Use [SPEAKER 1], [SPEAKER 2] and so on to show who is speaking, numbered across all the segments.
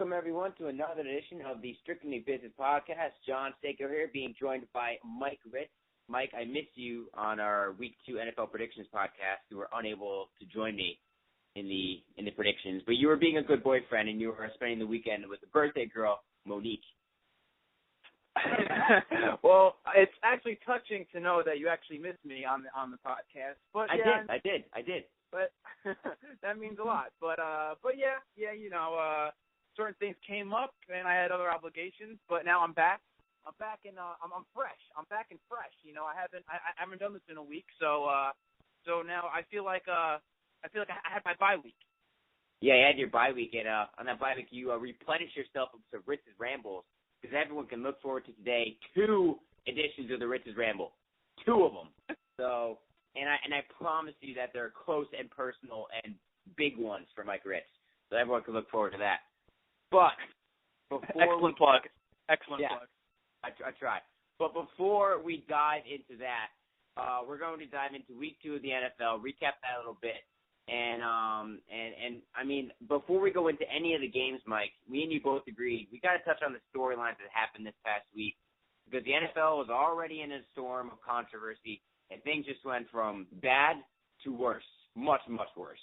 [SPEAKER 1] Welcome, everyone, to another edition of the Strictly Business Podcast. Jon Stanko here, being joined by Mike Ritz. Mike, I missed you on our Week 2 NFL Predictions podcast. You were unable to join me in the predictions, but you were being a good boyfriend, and you were spending the weekend with the birthday girl, Monique.
[SPEAKER 2] Well, it's actually touching to know that you actually missed me on the podcast. But
[SPEAKER 1] I did.
[SPEAKER 2] But that means a lot. But yeah, certain things came up, and I had other obligations. But now I'm back. I'm fresh. I'm back and fresh. I haven't done this in a week, so now I feel like I had my bye week.
[SPEAKER 1] Yeah, you had your bye week, and on that bye week, you replenish yourself with some Ritz's Rambles, because everyone can look forward to today 2 editions of the Ritz's Ramble, 2 of them. So. And I promise you that they're close and personal and big ones for Mike Ritz. So everyone can look forward to that. But before
[SPEAKER 2] Excellent plug.
[SPEAKER 1] I try. But before we dive into that, we're going to dive into Week 2 of the NFL, recap that a little bit. And I mean, before we go into any of the games, Mike, me and you both agreed we got to touch on the storylines that happened this past week, because the NFL was already in a storm of controversy. And things just went from bad to worse, much, much worse.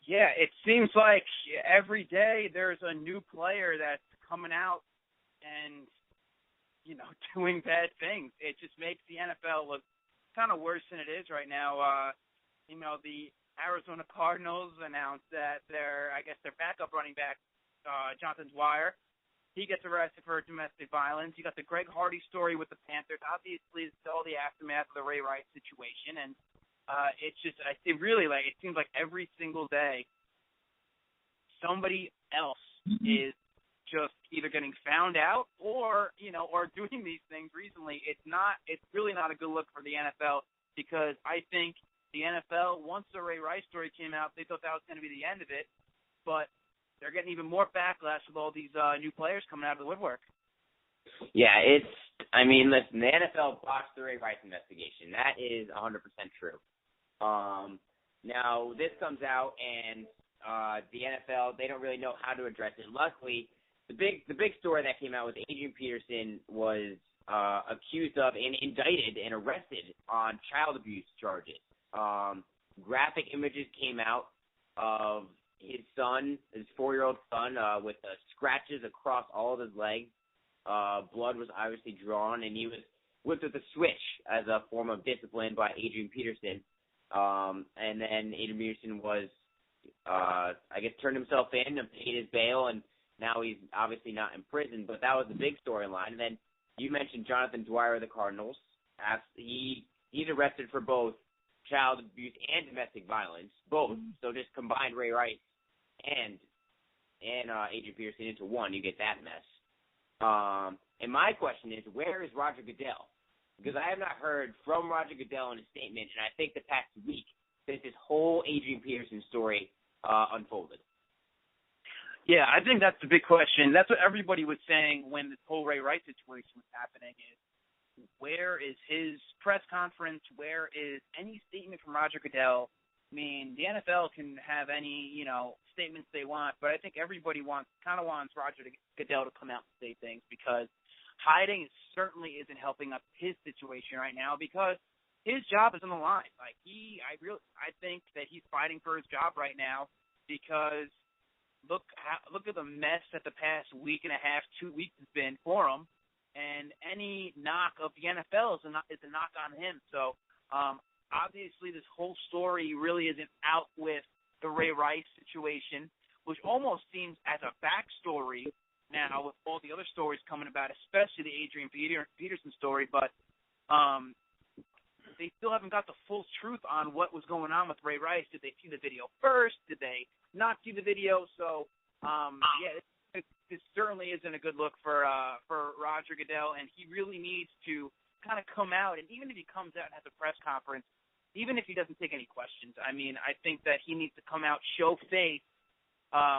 [SPEAKER 2] Yeah, it seems like every day there's a new player that's coming out and, doing bad things. It just makes the NFL look kind of worse than it is right now. The Arizona Cardinals announced that their backup running back, Jonathan Dwyer, he gets arrested for domestic violence. You got the Greg Hardy story with the Panthers. Obviously, it's all the aftermath of the Ray Rice situation, and it seems like every single day somebody else is just either getting found out or doing these things recently. It's really not a good look for the NFL, because I think the NFL, once the Ray Rice story came out, they thought that was going to be the end of it, but they're getting even more backlash with all these new players coming out of the woodwork.
[SPEAKER 1] Yeah, listen, the NFL botched the Ray Rice investigation. That is 100% true. Now, this comes out, and the NFL, they don't really know how to address it. Luckily, the big story that came out was Adrian Peterson was accused of and indicted and arrested on child abuse charges. Graphic images came out of his 4-year-old son, with scratches across all of his legs. Blood was obviously drawn, and he was whipped with a switch as a form of discipline by Adrian Peterson. And then Adrian Peterson was, turned himself in and paid his bail, and now he's obviously not in prison. But that was the big storyline. And then you mentioned Jonathan Dwyer of the Cardinals. He's arrested for both child abuse and domestic violence, both. So just combined Ray Rice and Adrian Peterson into one, you get that mess. And my question is, where is Roger Goodell? Because I have not heard from Roger Goodell in a statement, and I think the past week since this whole Adrian Peterson story unfolded.
[SPEAKER 2] Yeah, I think that's the big question. That's what everybody was saying when this whole Ray Rice situation was happening, is where is his press conference? Where is any statement from Roger Goodell? I mean, the NFL can have any, statements they want, but I think everybody wants Roger Goodell to come out and say things, because hiding certainly isn't helping up his situation right now, because his job is on the line. Like, I think that he's fighting for his job right now, because look at the mess that the past week and a half, 2 weeks has been for him. And any knock of the NFL is a knock on him. So obviously this whole story really isn't out with the Ray Rice situation, which almost seems as a backstory now with all the other stories coming about, especially the Adrian Peterson story. But they still haven't got the full truth on what was going on with Ray Rice. Did they see the video first? Did they not see the video? So, this certainly isn't a good look for Roger Goodell, and he really needs to kind of come out. And even if he comes out and has a press conference, even if he doesn't take any questions, I mean, I think that he needs to come out, show face,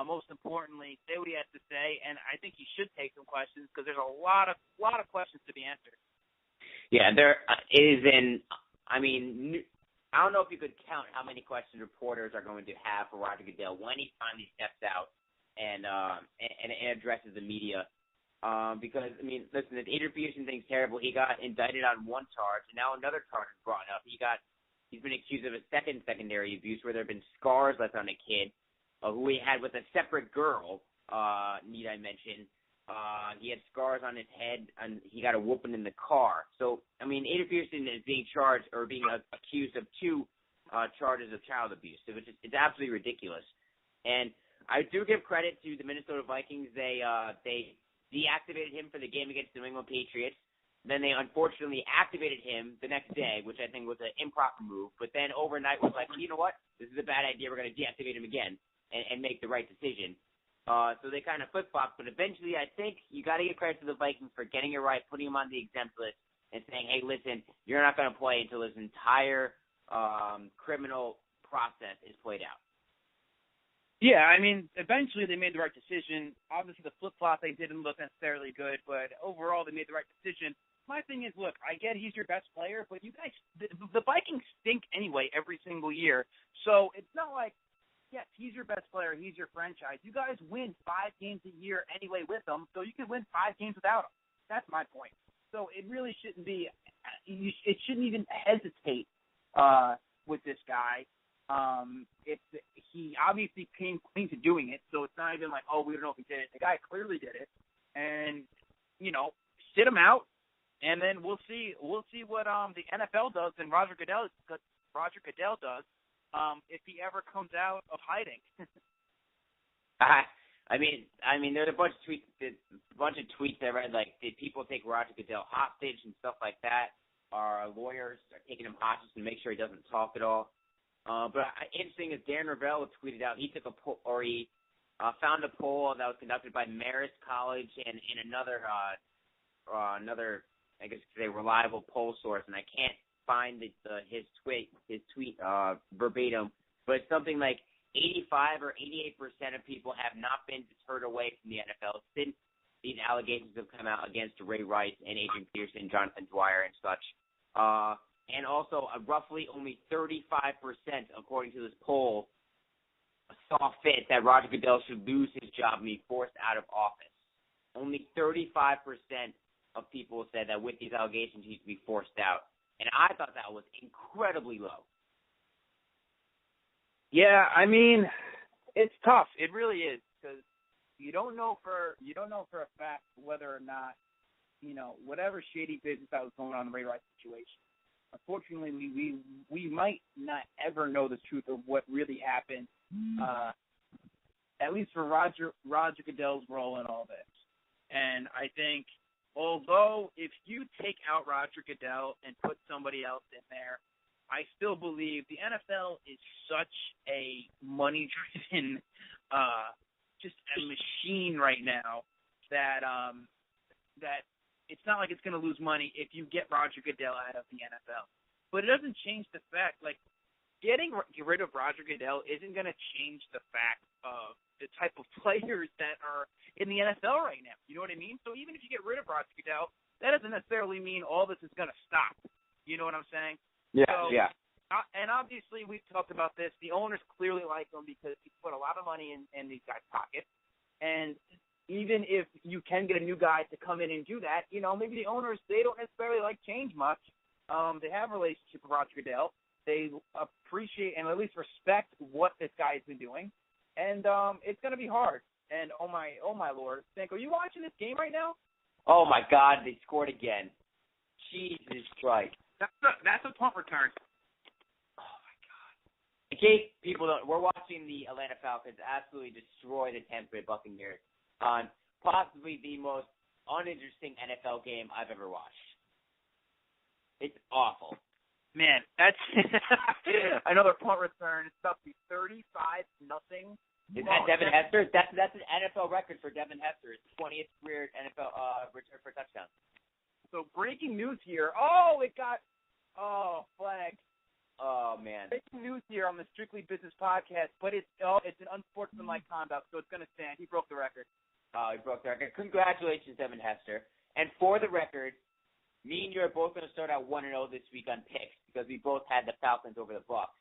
[SPEAKER 2] most importantly, say what he has to say, and I think he should take some questions, because there's a lot of questions to be answered.
[SPEAKER 1] Yeah, there is I don't know if you could count how many questions reporters are going to have for Roger Goodell when he finally steps out and addresses the media. Because, I mean, listen, the Adrian Peterson thing's terrible. He got indicted on one charge, and now another charge is brought up. He's been accused of a secondary abuse where there have been scars left on a kid who he had with a separate girl, need I mention. He had scars on his head, and he got a whooping in the car. So, I mean, Adrian Peterson is being charged or being accused of two charges of child abuse. So it's absolutely ridiculous. And I do give credit to the Minnesota Vikings. They deactivated him for the game against the New England Patriots. Then they unfortunately activated him the next day, which I think was an improper move. But then overnight was like, you know what? This is a bad idea. We're going to deactivate him again and make the right decision. So they kind of flip-flopped. But eventually I think you got to give credit to the Vikings for getting it right, putting him on the exempt list, and saying, hey, listen, you're not going to play until this entire criminal process is played out.
[SPEAKER 2] Yeah, I mean, eventually they made the right decision. Obviously, the flip-flop, they didn't look necessarily good, but overall they made the right decision. My thing is, look, I get he's your best player, but you guys, the Vikings stink anyway every single year. So it's not like, yes, he's your best player, he's your franchise. You guys win 5 games a year anyway with him, so you can win 5 games without him. That's my point. So it really shouldn't be, it shouldn't even hesitate with this guy. He obviously came clean to doing it, so it's not even like, oh, we don't know if he did it. The guy clearly did it, and sit him out, and then we'll see what the NFL does and Roger Goodell does if he ever comes out of hiding.
[SPEAKER 1] I mean, there's a bunch of tweets I read, like, did people take Roger Goodell hostage and stuff like that? Our lawyers are taking him hostage to make sure he doesn't talk at all. But interesting is Dan Ravel tweeted out he took a poll, or he found a poll that was conducted by Marist College and another I guess you could say reliable poll source, and I can't find his tweet verbatim, but it's something like 85 or 88% of people have not been deterred away from the NFL since these allegations have come out against Ray Rice and Adrian Peterson, Jonathan Dwyer, and such. And also, roughly only 35%, according to this poll, saw fit that Roger Goodell should lose his job and be forced out of office. Only 35% of people said that with these allegations he should be forced out. And I thought that was incredibly low.
[SPEAKER 2] Yeah, I mean, it's tough. It really is, because you don't know for a fact whether or not, whatever shady business that was going on in the Ray Rice situation. Unfortunately, we might not ever know the truth of what really happened, at least for Roger Goodell's role in all this. And I think, although if you take out Roger Goodell and put somebody else in there, I still believe the NFL is such a money-driven, just a machine right now that it's not like it's going to lose money if you get Roger Goodell out of the NFL. But it doesn't change the fact, like, get rid of Roger Goodell isn't going to change the fact of the type of players that are in the NFL right now. You know what I mean? So even if you get rid of Roger Goodell, that doesn't necessarily mean all this is going to stop. You know what I'm saying?
[SPEAKER 1] Yeah,
[SPEAKER 2] so,
[SPEAKER 1] yeah.
[SPEAKER 2] And obviously we've talked about this. The owners clearly like him because he put a lot of money in these guys' pockets. And even if you can get a new guy to come in and do that, maybe the owners, they don't necessarily like change much. They have a relationship with Roger Goodell. They appreciate and at least respect what this guy has been doing. And it's going to be hard. And, oh my Lord. Stanko, are you watching this game right now?
[SPEAKER 1] Oh, my God, they scored again. Jesus Christ.
[SPEAKER 2] That's a punt return.
[SPEAKER 1] Oh, my God. In case people don't, we're watching the Atlanta Falcons absolutely destroy the Tampa Bay Buccaneers on possibly the most uninteresting NFL game I've ever watched. It's awful.
[SPEAKER 2] Man, that's another punt return. It's about to be 35-0.
[SPEAKER 1] Is that Devin Hester? That's an NFL record for Devin Hester. It's 20th career NFL return for a touchdown.
[SPEAKER 2] So breaking news here. Flag.
[SPEAKER 1] Oh, man.
[SPEAKER 2] Breaking news here on the Strictly Business podcast, but it's an unsportsmanlike conduct, so it's going to stand. He broke the record.
[SPEAKER 1] He broke the record. Congratulations, Devin Hester. And for the record, me and you are both going to start out 1-0 this week on picks because we both had the Falcons over the Bucs.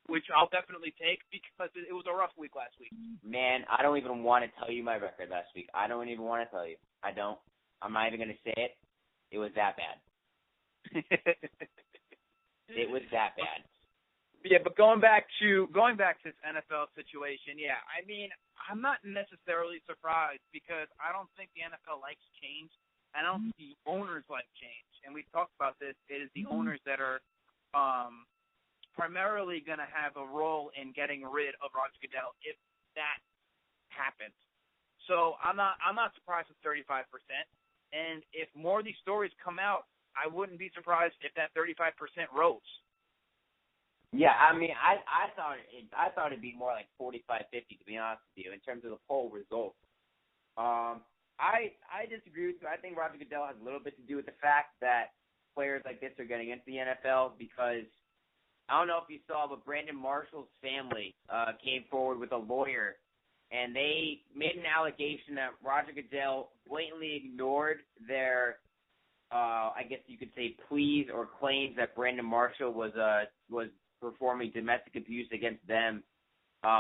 [SPEAKER 2] Which I'll definitely take because it was a rough week last week.
[SPEAKER 1] Man, I don't even want to tell you my record last week. I don't even want to tell you. I don't. I'm not even going to say it. It was that bad. It was that bad.
[SPEAKER 2] Yeah, but going back to this NFL situation, yeah, I mean, I'm not necessarily surprised because I don't think the NFL likes change. I don't think the owners like change. And we've talked about this. It is the owners that are primarily going to have a role in getting rid of Roger Goodell if that happens. So I'm not surprised with 35%. And if more of these stories come out, I wouldn't be surprised if that 35% rose.
[SPEAKER 1] Yeah, I mean, I thought it'd be more like 45-50 to be honest with you in terms of the poll results. I disagree with you. I think Roger Goodell has a little bit to do with the fact that players like this are getting into the NFL because I don't know if you saw, but Brandon Marshall's family came forward with a lawyer, and they made an allegation that Roger Goodell blatantly ignored their, I guess you could say, pleas or claims that Brandon Marshall was performing domestic abuse against them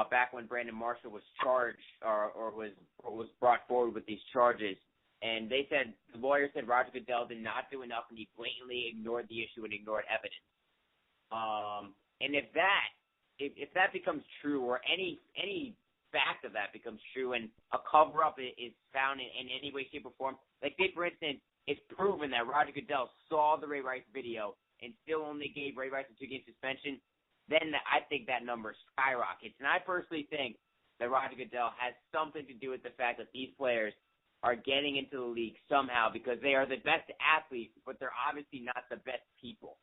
[SPEAKER 1] back when Brandon Marshall was charged or was brought forward with these charges. And they said, the lawyer said Roger Goodell did not do enough, and he blatantly ignored the issue and ignored evidence. And if that becomes true, or any fact of that becomes true, and a cover-up is found in any way, shape, or form, like say, for instance, it's proven that Roger Goodell saw the Ray Rice video and still only gave Ray Rice a 2-game suspension, then I think that number skyrockets. And I personally think that Roger Goodell has something to do with the fact that these players are getting into the league somehow because they are the best athletes, but they're obviously not the best people.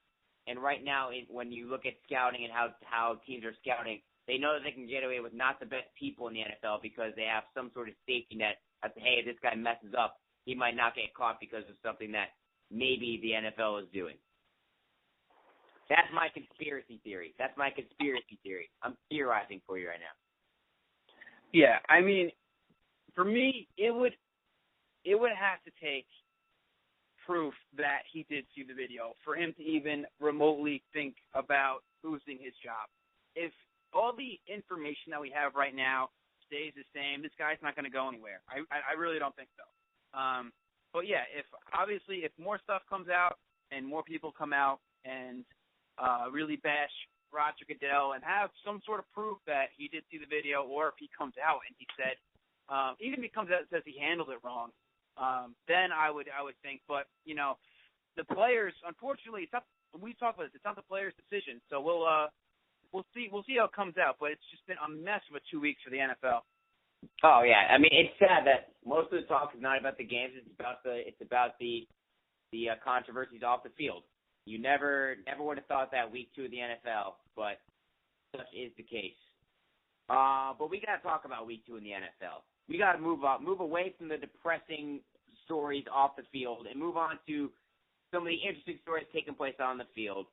[SPEAKER 1] And right now, when you look at scouting and how teams are scouting, they know that they can get away with not the best people in the NFL because they have some sort of safety net that, hey, if this guy messes up, he might not get caught because of something that maybe the NFL is doing. That's my conspiracy theory. I'm theorizing for you right now.
[SPEAKER 2] Yeah, I mean, for me, it would have to take proof that he did see the video for him to even remotely think about losing his job. If all the information that we have right now stays the same, this guy's not going to go anywhere. I really don't think so. But yeah, if more stuff comes out and more people come out and really bash Roger Goodell and have some sort of proof that he did see the video, or if he comes out and he said, even if he comes out and says he handled it wrong, then I would think. But you know, the players, unfortunately, it's not. We talk about this. It's not the players' decision. So we'll see how it comes out. But it's just been a mess of 2 weeks for the NFL.
[SPEAKER 1] Oh yeah, I mean it's sad that most of the talk is not about the games. It's about the controversies off the field. You never would have thought that week 2 of the NFL, but such is the case. But we got to talk about week 2 in the NFL. We got to move away from the depressing stories off the field and move on to some of the interesting stories taking place on the field.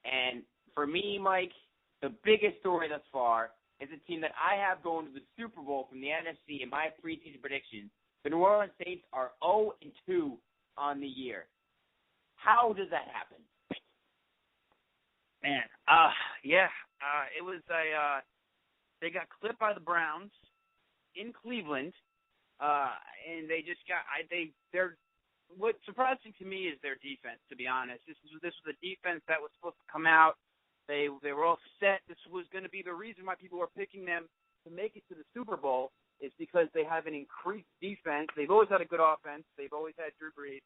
[SPEAKER 1] And for me, Mike, the biggest story thus far is a team that I have going to the Super Bowl from the NFC in my preseason predictions. The New Orleans Saints are 0-2 on the year. How does that happen?
[SPEAKER 2] Man, it was they got clipped by the Browns in Cleveland, and they just what's surprising to me is their defense, to be honest. This was a defense that was supposed to come out. They were all set. This was going to be the reason why people were picking them to make it to the Super Bowl, is because they have an increased defense. They've always had a good offense. They've always had Drew Brees.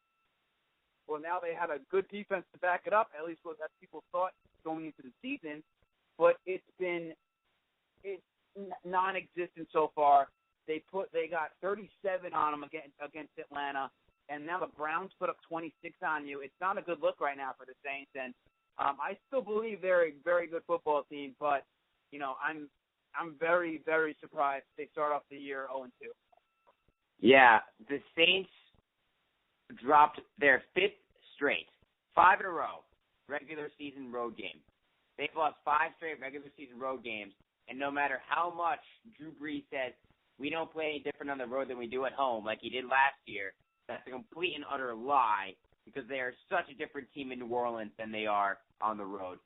[SPEAKER 2] Well, now they have a good defense to back it up, at least what people thought going into the season. But it's non-existent so far. They got 37 on them against Atlanta, and now the Browns put up 26 on you. It's not a good look right now for the Saints, and I still believe they're a very good football team, but you know, I'm very, very surprised they start off the year 0-2.
[SPEAKER 1] Yeah, the Saints dropped their 5th straight, 5 in a row, regular season road game. They've lost 5 straight regular season road games, and no matter how much Drew Brees says, we don't play any different on the road than we do at home like he did last year, that's a complete and utter lie, because they are such a different team in New Orleans than they are on the road.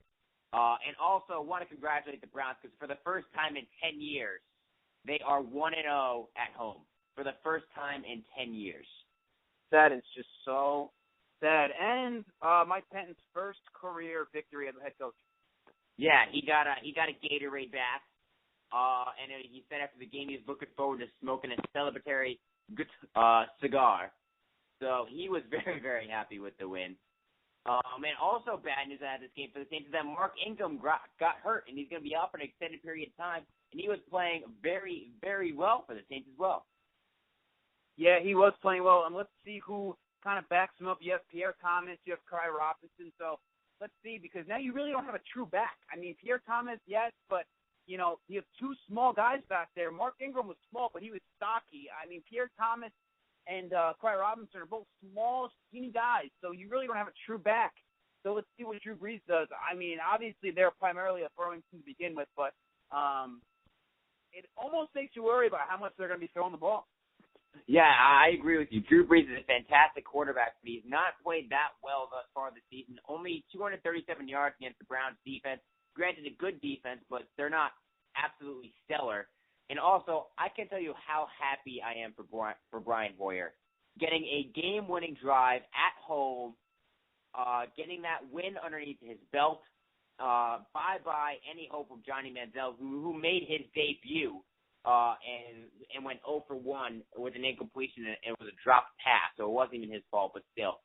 [SPEAKER 1] And also want to congratulate the Browns because for the first time in 10 years, they are 1-0 at home. For the first time in 10 years.
[SPEAKER 2] That is just so sad. And Mike Penton's first career victory as a head coach.
[SPEAKER 1] Yeah, he got a Gatorade bath. And he said after the game he was looking forward to smoking a celebratory cigar. So he was very, very happy with the win. And also bad news out of this game for the Saints is that Mark Ingram got hurt, and he's going to be out for an extended period of time. And he was playing very, very well for the Saints as well.
[SPEAKER 2] Yeah, he was playing well. And let's see who kind of backs him up. You have Pierre Thomas, you have Kai Robinson. So let's see, because now you really don't have a true back. I mean, Pierre Thomas, yes, but, you know, you have two small guys back there. Mark Ingram was small, but he was stocky. I mean, Pierre Thomas and Kai Robinson are both small, skinny guys, so you really don't have a true back. So let's see what Drew Brees does. I mean, obviously they're primarily a throwing team to begin with, but it almost makes you worry about how much they're going to be throwing the ball.
[SPEAKER 1] Yeah, I agree with you. Drew Brees is a fantastic quarterback, but he's not played that well thus far this season. Only 237 yards against the Browns defense. Granted, a good defense, but they're not absolutely stellar. And also, I can tell you how happy I am for Brian Hoyer. Getting a game-winning drive at home, getting that win underneath his belt. Bye-bye any hope of Johnny Manziel, who made his debut and went 0 for 1 with an incompletion, and it was a dropped pass, so it wasn't even his fault, but still.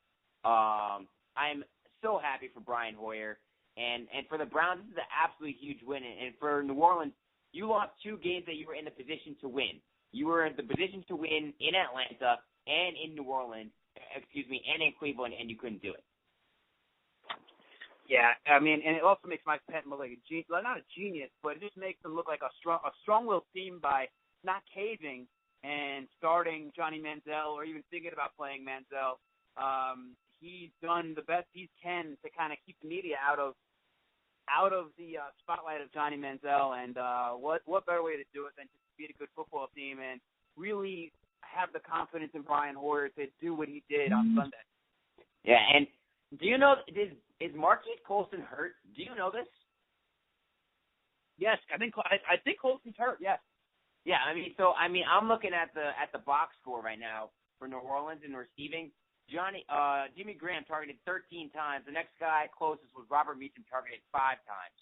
[SPEAKER 1] I'm so happy for Brian Hoyer. And for the Browns, this is an absolutely huge win. And for New Orleans, you lost 2 games that you were in the position to win. You were in the position to win in Atlanta and in New Orleans, and in Cleveland, and you couldn't do it.
[SPEAKER 2] Yeah, I mean, and it also makes Mike Penton look like a genius, not a genius, but it just makes him look like a strong-willed team by not caving and starting Johnny Manziel or even thinking about playing Manziel. He's done the best he can to kind of keep the media out of the spotlight of Johnny Manziel, and what better way to do it than just beat a good football team and really have the confidence in Brian Hoyer to do what he did on Sunday.
[SPEAKER 1] Yeah, and do you know, is Marquise Colston hurt? Do you know this?
[SPEAKER 2] Yes, I think Colston's hurt, yes.
[SPEAKER 1] Yeah, I'm looking at the box score right now for New Orleans in receiving. Jimmy Graham targeted 13 times. The next guy closest was Robert Meacham, targeted 5 times.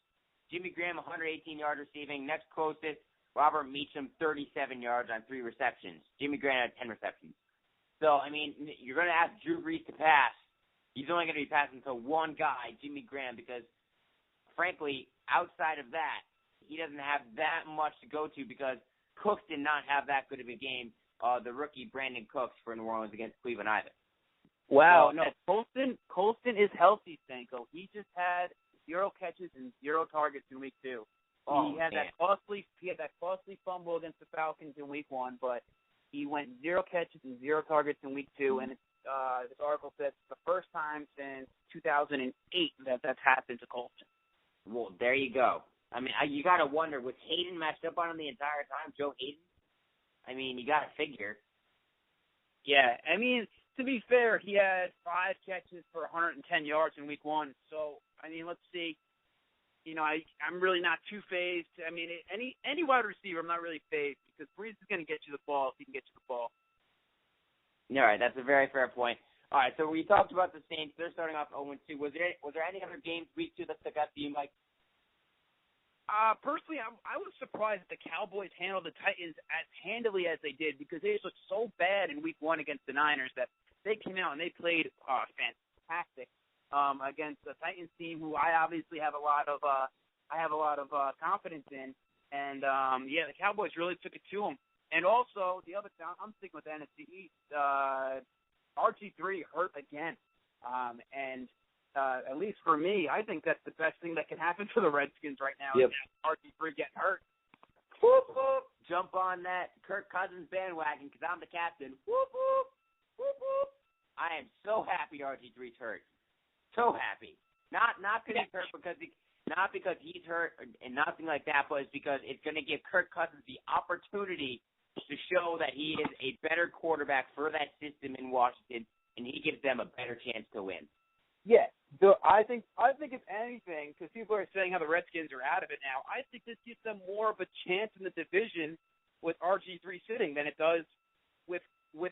[SPEAKER 1] Jimmy Graham, 118 yards receiving. Next closest, Robert Meacham, 37 yards on 3 receptions. Jimmy Graham had 10 receptions. So, you're going to ask Drew Brees to pass. He's only going to be passing to one guy, Jimmy Graham, because, frankly, outside of that, he doesn't have that much to go to because Cooks did not have that good of a game, the rookie Brandon Cooks for New Orleans against Cleveland either.
[SPEAKER 2] Wow, no, Colston is healthy, Stanko. He just had 0 catches and 0 targets in week 2. He had that costly fumble against the Falcons in week 1, but he went 0 catches and 0 targets in week 2, and this article says it's the first time since 2008 that's happened to Colston.
[SPEAKER 1] Well, there you go. You got to wonder, was Hayden matched up on him the entire time, Joe Hayden? You got to figure.
[SPEAKER 2] Yeah, to be fair, he had 5 catches for 110 yards in week 1. So, let's see. I'm really not too phased. Any wide receiver, I'm not really phased because Brees is going to get you the ball if he can get you the ball.
[SPEAKER 1] All right, that's a very fair point. All right, so we talked about the Saints. They're starting off 0-2. Was there any other games week 2 that stuck out to you, Mike?
[SPEAKER 2] Personally, I was surprised that the Cowboys handled the Titans as handily as they did because they just looked so bad in week 1 against the Niners that they came out and they played fantastic against the Titans team, who I obviously have a lot of confidence in. And the Cowboys really took it to them. And also the other thing, I'm sticking with the NFC East. RG3 hurt again, and at least for me, I think that's the best thing that can happen to the Redskins right now.
[SPEAKER 1] Yep.
[SPEAKER 2] Is RG3 getting hurt.
[SPEAKER 1] Whoop, whoop. Jump on that Kirk Cousins bandwagon because I'm the captain. Whoop, whoop. Whoop, whoop. I am so happy RG3's hurt. So happy. Not because he's hurt not because he's hurt and nothing like that, but it's because it's going to give Kirk Cousins the opportunity to show that he is a better quarterback for that system in Washington, and he gives them a better chance to win.
[SPEAKER 2] Yeah, I think if anything, because people are saying how the Redskins are out of it now, I think this gives them more of a chance in the division with RG3 sitting than it does with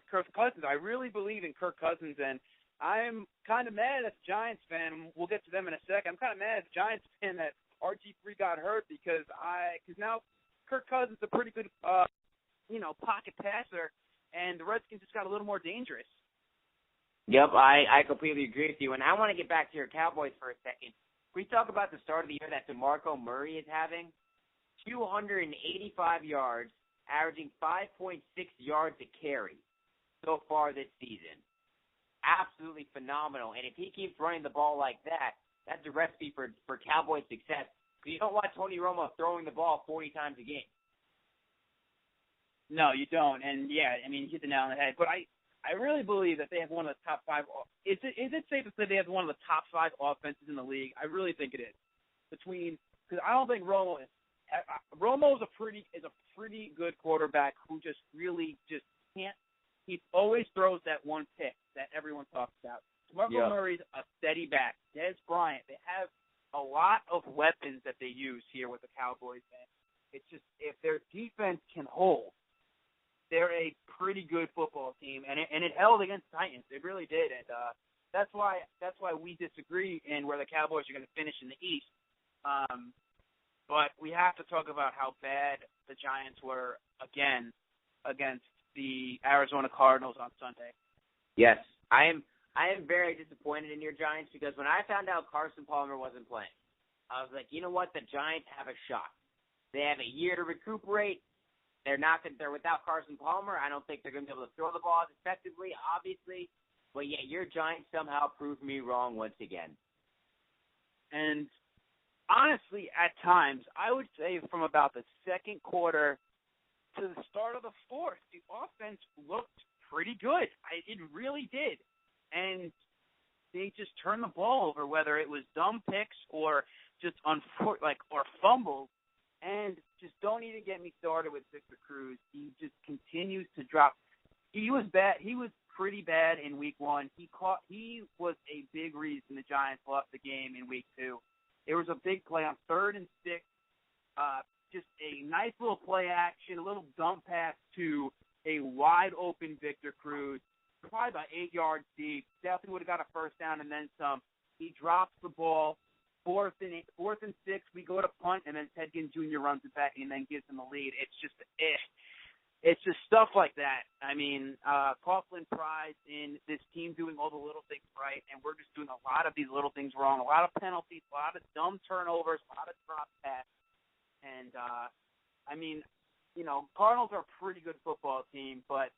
[SPEAKER 2] Kirk Cousins. I really believe in Kirk Cousins, and I'm kind of mad as a Giants fan. We'll get to them in a second. I'm kind of mad as a Giants fan that RG3 got hurt because now Kirk Cousins is a pretty good pocket passer, and the Redskins just got a little more dangerous.
[SPEAKER 1] Yep, I completely agree with you. And I want to get back to your Cowboys for a second. We talk about the start of the year that DeMarco Murray is having 285 yards, averaging 5.6 yards a carry so far this season. Absolutely phenomenal. And if he keeps running the ball like that, that's a recipe for Cowboys success. Because you don't want Tony Romo throwing the ball 40 times a game.
[SPEAKER 2] No, you don't. And, yeah, I mean, you hit the nail on the head. But I really believe that they have one of the top five. Is it safe to say they have one of the top five offenses in the league? I really think it is. Because I don't think Romo is a pretty good quarterback who just really just can't. He always throws that one pick that everyone talks about. DeMarco Murray's a steady back. Des Bryant. They have a lot of weapons that they use here with the Cowboys. And it's just if their defense can hold, they're a pretty good football team, and it held against Titans. It really did, and that's why we disagree in where the Cowboys are going to finish in the East. But we have to talk about how bad the Giants were again against the Arizona Cardinals on Sunday.
[SPEAKER 1] Yes, I am very disappointed in your Giants because when I found out Carson Palmer wasn't playing, I was like, you know what, the Giants have a shot. They have a year to recuperate. They're without Carson Palmer. I don't think they're going to be able to throw the ball as effectively, obviously. But, yeah, your Giants somehow proved me wrong once again.
[SPEAKER 2] And, honestly, at times, I would say from about the second quarter to the start of the fourth, the offense looked pretty good. It really did. And they just turned the ball over, whether it was dumb picks or just or fumbles. And just don't even get me started with Victor Cruz. He just continues to drop. He was bad. He was pretty bad in week one. He was a big reason the Giants lost the game in week two. There was a big play on 3rd and 6. Just a nice little play action, a little dump pass to a wide open Victor Cruz, probably about 8 yards deep. Definitely would have got a first down and then some. He drops the ball. 4th and 6, we go to punt, and then Ted Ginn Jr. runs it back and then gives them the lead. It's just stuff like that. I mean, Coughlin prides in this team doing all the little things right, and we're just doing a lot of these little things wrong, a lot of penalties, a lot of dumb turnovers, a lot of drop passes. And, I mean, Cardinals are a pretty good football team, but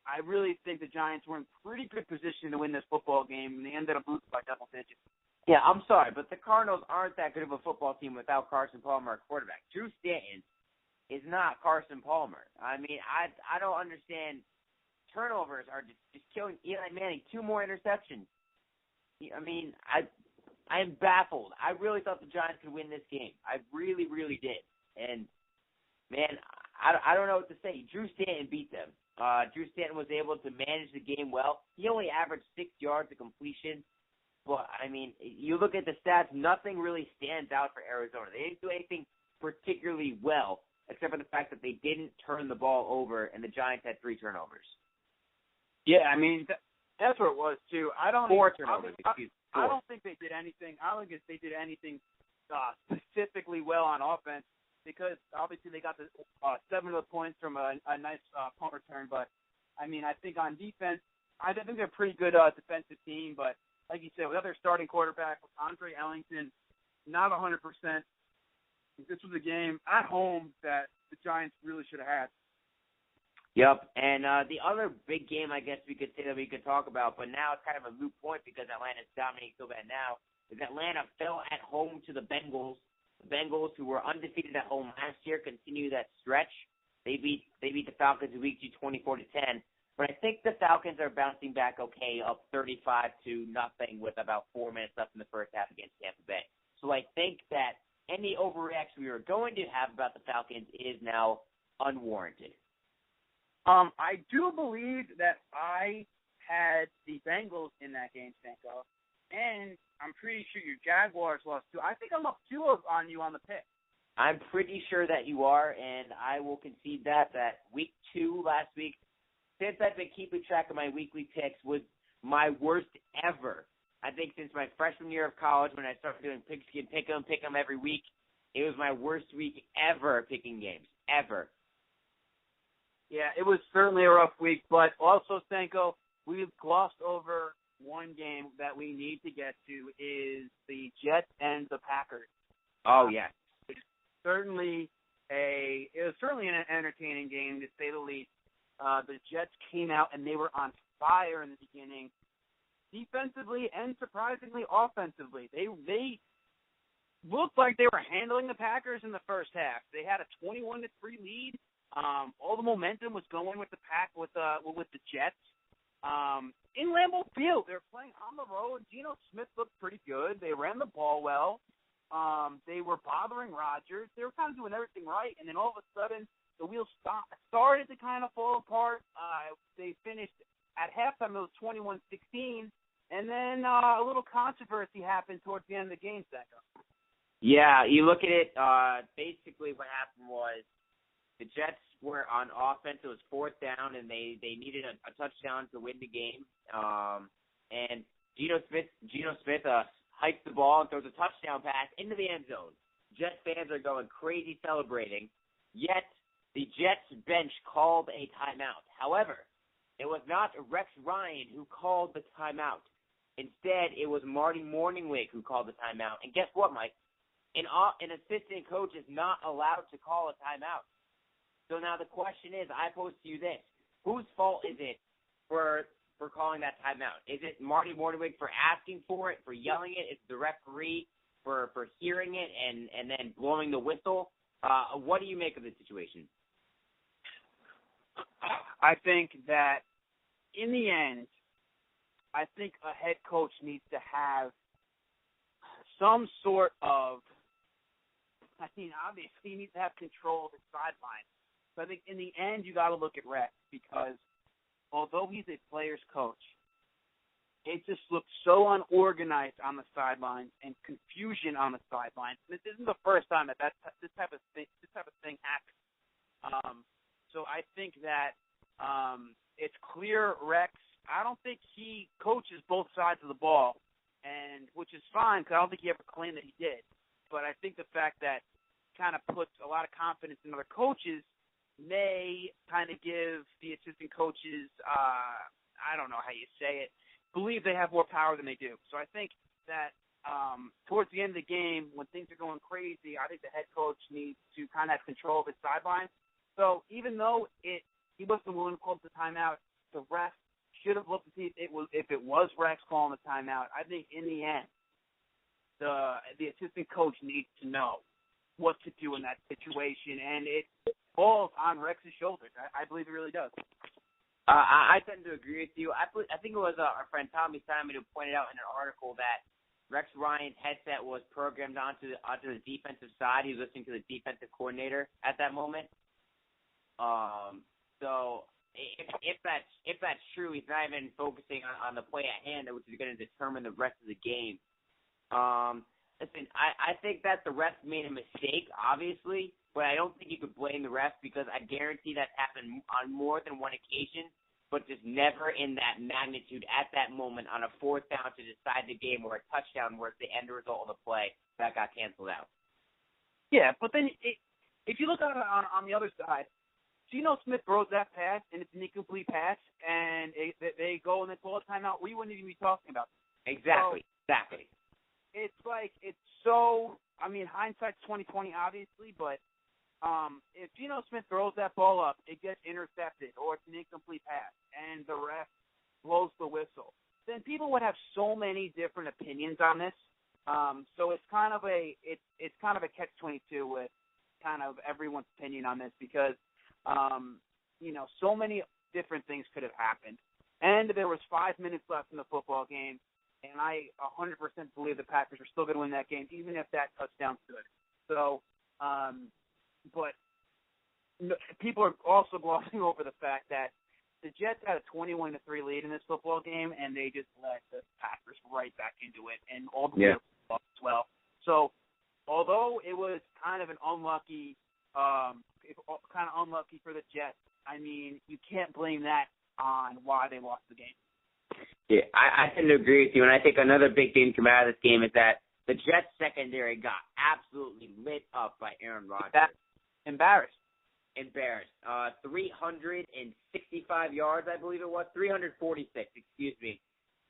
[SPEAKER 2] I really think the Giants were in pretty good position to win this football game, and they ended up losing by double digits.
[SPEAKER 1] Yeah, I'm sorry, but the Cardinals aren't that good of a football team without Carson Palmer at quarterback. Drew Stanton is not Carson Palmer. I mean, I don't understand. Turnovers are just killing Eli Manning. 2 more interceptions. I mean, I am baffled. I really thought the Giants could win this game. I really, really did. And, man, I don't know what to say. Drew Stanton beat them. Drew Stanton was able to manage the game well. He only averaged 6 yards of completion. But, I mean, you look at the stats, nothing really stands out for Arizona. They didn't do anything particularly well, except for the fact that they didn't turn the ball over, and the Giants had 3 turnovers.
[SPEAKER 2] Yeah, I mean, that's what it was, too.
[SPEAKER 1] 4 turnovers, excuse me.
[SPEAKER 2] I don't think they did anything. I don't think they did anything specifically well on offense because, obviously, they got the 7 of the points from a nice punt return. But, I mean, I think on defense, I think they're a pretty good defensive team, but like you said, with their starting quarterback, Andre Ellington, not 100%. This was a game at home that the Giants really should have had.
[SPEAKER 1] Yep, and the other big game I guess we could say that we could talk about, but now it's kind of a moot point because Atlanta's dominating so bad now, is Atlanta fell at home to the Bengals. The Bengals, who were undefeated at home last year, continue that stretch. They beat the Falcons in Week 2 24-10. But I think the Falcons are bouncing back okay, up 35-0 with about 4 minutes left in the first half against Tampa Bay. So I think that any overreaction we were going to have about the Falcons is now unwarranted.
[SPEAKER 2] I do believe that I had the Bengals in that game, Stanko. And I'm pretty sure your Jaguars lost too. I think I'm up 2 on you on the pick.
[SPEAKER 1] I'm pretty sure that you are, and I will concede that week 2 last week, since I've been keeping track of my weekly picks, was my worst ever. I think since my freshman year of college, when I started doing pigskin pick 'em every week, it was my worst week ever picking games, ever.
[SPEAKER 2] Yeah, it was certainly a rough week, but also, Stanko, we've glossed over one game that we need to get to is the Jets and the Packers.
[SPEAKER 1] Oh, yeah.
[SPEAKER 2] It was certainly an entertaining game, to say the least. The Jets came out, and they were on fire in the beginning, defensively and surprisingly offensively. They looked like they were handling the Packers in the first half. They had a 21-3 lead. All the momentum was going with the the Jets. In Lambeau Field, they were playing on the road. Geno Smith looked pretty good. They ran the ball well. They were bothering Rodgers. They were kind of doing everything right, and then all of a sudden, the wheels started to kind of fall apart. They finished at halftime. It was 21-16, and then a little controversy happened towards the end of the game, Stanko.
[SPEAKER 1] Yeah, you look at it, basically what happened was the Jets were on offense. It was 4th down, and they needed a touchdown to win the game. And Geno Smith hikes the ball and throws a touchdown pass into the end zone. Jets fans are going crazy celebrating, yet the Jets bench called a timeout. However, it was not Rex Ryan who called the timeout. Instead, it was Marty Morningwig who called the timeout. And guess what, Mike? An assistant coach is not allowed to call a timeout. So now the question is, I pose to you this. Whose fault is it for calling that timeout? Is it Marty Morningwig for asking for it, for yelling it? Is it the referee for hearing it and then blowing the whistle? What do you make of the situation?
[SPEAKER 2] I think that in the end, I think a head coach needs to have some sort of, obviously he needs to have control of his sideline. So I think in the end, you got to look at Rex, because although he's a player's coach, it just looks so unorganized on the sidelines and confusion on the sidelines. This isn't the first time that this type of thing happens. So I think that it's clear Rex, I don't think he coaches both sides of the ball, and which is fine, because I don't think he ever claimed that he did. But I think the fact that kind of puts a lot of confidence in other coaches may kind of give the assistant coaches, I don't know how you say it, believe they have more power than they do. So I think that towards the end of the game, when things are going crazy, I think the head coach needs to kind of have control of his sideline. So even though he wasn't willing to call the timeout, the ref should have looked to see if it was Rex calling the timeout. I think in the end, the assistant coach needs to know what to do in that situation, and it falls on Rex's shoulders. I believe it really does.
[SPEAKER 1] I tend to agree with you. I think it was our friend Tommy Simon who pointed out in an article that Rex Ryan's headset was programmed onto the defensive side. He was listening to the defensive coordinator at that moment. So if that's true, he's not even focusing on the play at hand, which is going to determine the rest of the game. Listen, I think that the refs made a mistake, obviously, but I don't think you could blame the refs, because I guarantee that's happened on more than one occasion, but just never in that magnitude at that moment on a 4th down to decide the game, or a touchdown where it's the end result of the play that got canceled out.
[SPEAKER 2] Yeah, but then if you look at it on the other side, Geno Smith throws that pass, and it's an incomplete pass, and they go and they call a timeout. We wouldn't even be talking about it.
[SPEAKER 1] Exactly.
[SPEAKER 2] It's like, it's so, hindsight's 20/20, obviously, but if Geno Smith throws that ball up, it gets intercepted, or it's an incomplete pass, and the ref blows the whistle, then people would have so many different opinions on this. So it's kind of a catch-22 with kind of everyone's opinion on this, because so many different things could have happened. And there was 5 minutes left in the football game, and I 100% believe the Packers are still going to win that game, even if that touchdown stood. So, but people are also glossing over the fact that the Jets had a 21-3 lead in this football game, and they just let the Packers right back into it, and all the way as well. So, although it was kind of an unlucky, for the Jets, I mean, you can't blame that on why they lost the game.
[SPEAKER 1] Yeah, I tend to agree with you, and I think another big thing to come out of this game is that the Jets secondary got absolutely lit up by Aaron Rodgers.
[SPEAKER 2] Embarrassed.
[SPEAKER 1] 365 yards, I believe it was. 346, excuse me.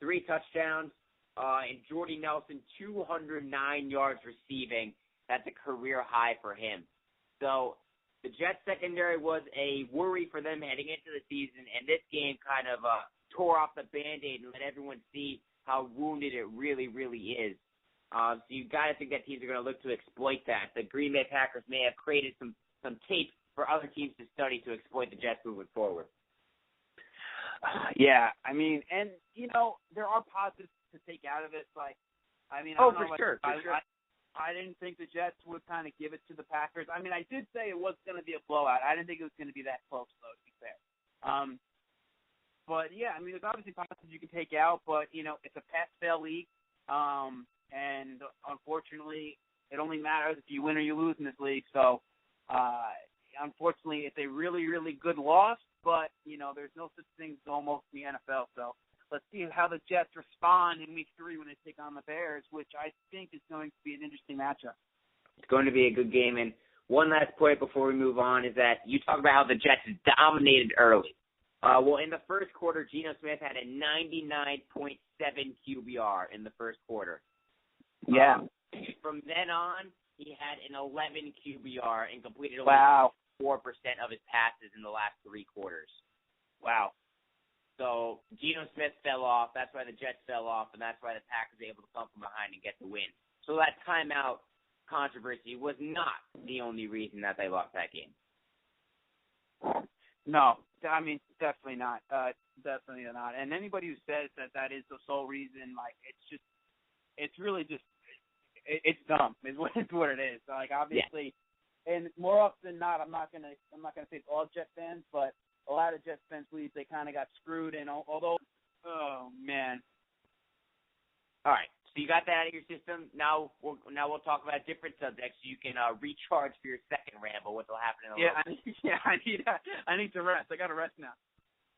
[SPEAKER 1] 3 touchdowns. And Jordy Nelson, 209 yards receiving. That's a career high for him. So the Jets secondary was a worry for them heading into the season, and this game kind of tore off the Band-Aid and let everyone see how wounded it really, really is. So you got to think that teams are going to look to exploit that. The Green Bay Packers may have created some tape for other teams to study to exploit the Jets moving forward.
[SPEAKER 2] Yeah, I mean, and, you know, there are positives to take out of it. Like, I mean,
[SPEAKER 1] for sure.
[SPEAKER 2] I didn't think the Jets would kind of give it to the Packers. I mean, I did say it was going to be a blowout. I didn't think it was going to be that close, though, to be fair. But, yeah, I mean, there's obviously positives you can take out, but, you know, it's a pass-fail league. And unfortunately, it only matters if you win or you lose in this league. So, unfortunately, it's a really, really good loss, but, you know, there's no such thing as almost in the NFL. So let's see how the Jets respond in Week 3 when they take on the Bears, which I think is going to be an interesting matchup.
[SPEAKER 1] It's going to be a good game. And one last point before we move on is that you talk about how the Jets dominated early. Well, in the first quarter, Geno Smith had a 99.7 QBR in the first quarter.
[SPEAKER 2] Yeah.
[SPEAKER 1] From then on, he had an 11 QBR and completed only 4% of his passes in the last 3 quarters.
[SPEAKER 2] Wow.
[SPEAKER 1] So Geno Smith fell off. That's why the Jets fell off, and that's why the Packers were able to come from behind and get the win. So that timeout controversy was not the only reason that they lost that game.
[SPEAKER 2] No, I mean, definitely not. Definitely not. And anybody who says that that is the sole reason, like, it's really just, it's dumb is what it is. Like, obviously, and more often than not, I'm not gonna say it's all Jet fans, but a lot of Jets fans believe they kind of got screwed. And although, oh man.
[SPEAKER 1] All right, so you got that out of your system. Now we'll talk about different subjects so you can recharge for your second ramble, which will happen in a little bit.
[SPEAKER 2] I need to rest. I got to rest now.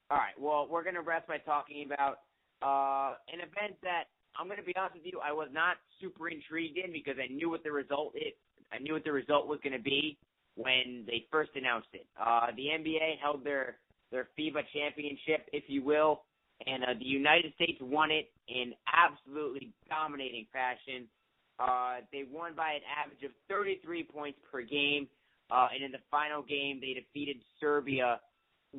[SPEAKER 1] All right, well, we're gonna rest by talking about an event that I'm gonna be honest with you, I was not super intrigued in because I knew what the result is. I knew what the result was gonna be when they first announced it. The NBA held their FIBA Championship, if you will, and the United States won it in absolutely dominating fashion. They won by an average of 33 points per game, and in the final game they defeated Serbia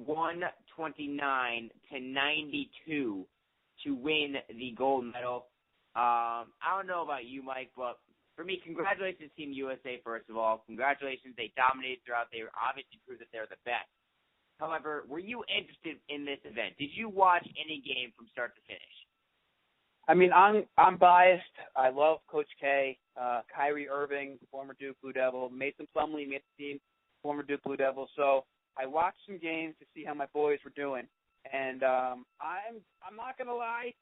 [SPEAKER 1] 129-92 to win the gold medal. I don't know about you, Mike, but for me, congratulations, Team USA, first of all. Congratulations. They dominated throughout. They obviously proved that they're the best. However, were you interested in this event? Did you watch any game from start to finish?
[SPEAKER 2] I mean, I'm biased. I love Coach K, Kyrie Irving, former Duke Blue Devil, Mason Plumlee made the team, former Duke Blue Devil. So I watched some games to see how my boys were doing. And I'm not going to lie,